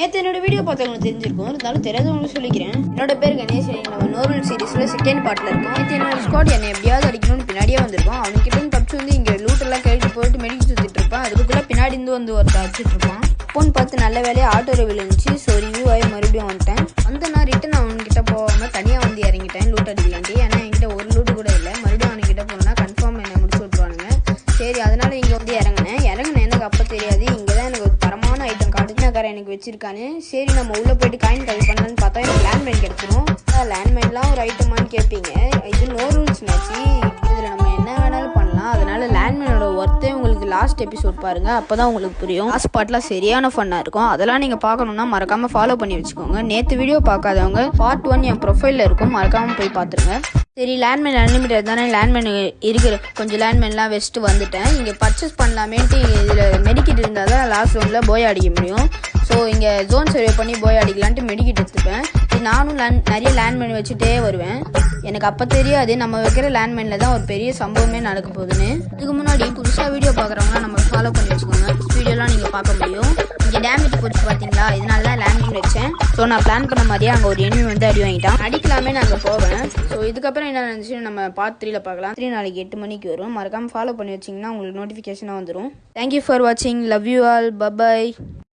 நேற்று என்னோட வீடியோ பார்த்தவங்களுக்கு தெரிஞ்சிருக்கும், இருந்தாலும் தெரியாதவங்களுக்கு சொல்லிக்கிறேன். என்னோட பேர் கணேஷ். நம்ம நோர்மல் சீரிஸில் செகண்ட் பார்ட்டில் இருக்கோம். நேற்று என்னோட ஸ்குவாட் என்னை எப்படியாவது அடிக்கணும்னு பின்னாடியே வந்திருக்கோம். அவனுக்கிட்ட தப்பிச்சு வந்து இங்கே லூட்டெல்லாம் கழிட்டு போயிட்டு மெடிக்கல் சுற்றிட்டு இருப்பான். அதுக்குள்ளே பின்னாடி இருந்து ஒருத்தர் அடிச்சுட்டு இருப்பான். ஃபோன் பார்த்து நல்ல வேலையை ஆட்டோவில் விழுந்துச்சு. ஸோ ரிவ்யூ ஆகி மறுபடியும் வந்துட்டேன். நான் ரிட்டன் அவன்கிட்ட போகாமல் தனியாக வந்து இறங்கிட்டேன் லூட் அடிக்கலான்ட்டு. ஏன்னா என்கிட்ட ஒரு லூட்டு கூட இல்லை. மறுபடியும் அவன்கிட்ட போனால் கன்ஃபார்ம் என்னை முடிச்சு விட்ருவானுங்க. சரி, அதனால இங்கே வந்து இறங்கினேன். எனக்கு அப்போ தெரியாது இங்கே தான் எனக்கு ஒரு தரமான ஐட்டம் காட்டுக்காரன் எனக்கு வச்சிருக்கானு. சரி, நம்ம உள்ளே போயிட்டு காயின் கவி பண்ணலான்னு பார்த்தா எனக்கு லேண்ட்மைன் கிடச்சிரும். லேண்ட்மைன்லாம் ஒரு ஐட்டமானு கேட்பீங்க. இது நோ ரூல்ஸ் மேட்ச்சு. இதில் நம்ம என்ன வேணாலும் பண்ணலாம். அதனால லேண்ட்மைனோட ஒர்த்தே உங்களுக்கு லாஸ்ட் எபிசோட் பாருங்கள், அப்போ தான் உங்களுக்கு புரியும். லாஸ்ட் பார்ட்லாம் சரியான ஃபன்னாக இருக்கும். அதெல்லாம் நீங்கள் பார்க்கணுன்னா மறக்காமல் ஃபாலோ பண்ணி வச்சுக்கோங்க. நேற்று வீடியோ பார்க்காதவங்க பார்ட் 1 என் ப்ரொஃபைலில் இருக்கும், மறக்காமல் போய் பார்த்துருங்க. சரி, லேண்ட்மைன் அன்லிமிட்டட் தானே, லேண்ட்மைன் இருக்கிற கொஞ்சம் லேண்ட்மைன்லாம் வச்சுட்டு வந்துட்டேன். இங்கே பர்ச்சேஸ் பண்ணலாமேன்ட்டு இதில் மெடிக்கிட் இருந்தால் தான் லாஸ்ட் ரவுண்டில் போய் அடிக்க முடியும். ஸோ இங்கே ஜோன் சர்வே பண்ணி போய் அடிக்கலான்ட்டு மெடிக்கிட் எடுத்துப்பேன். நானும் நிறைய லேண்ட்மைன் வச்சுட்டே வருவேன். எனக்கு அப்போ தெரியாது நம்ம வைக்கிற லேண்ட்மைனில் தான் ஒரு பெரிய சம்பவமே நடக்க போகுதுன்னு. இதுக்கு முன்னாடி புதுசாக வீடியோ பார்க்குறவங்க நம்ம ஃபாலோ பண்ணி வச்சுக்கோங்க. வீடியோலாம் நீங்கள் பார்க்க முடியும். இங்கே டேமேஜ் போச்சு பார்த்தீங்களா, இதனால தான் லேண்ட்மைன் வச்சேன். ஸோ நான் பிளான் பண்ண மாதிரியே அங்கே ஒரு எனிமி வந்து அடி வாங்கிட்டான். அடிக்கலாமே நான் அங்கே போவேன். ஸோ இதுக்கப்புறம் என்ன நடந்துச்சு நம்ம பார்ட் 3ல பார்க்கலாம். 3 நாளைக்கு 8 மணிக்கு வரும். மறக்காமல் ஃபாலோ பண்ணி வச்சிங்கன்னா உங்களுக்கு நோட்டிஃபிகேஷனாக வந்துடும். தேங்க்யூ ஃபார் வாட்சிங். Love you all. பை.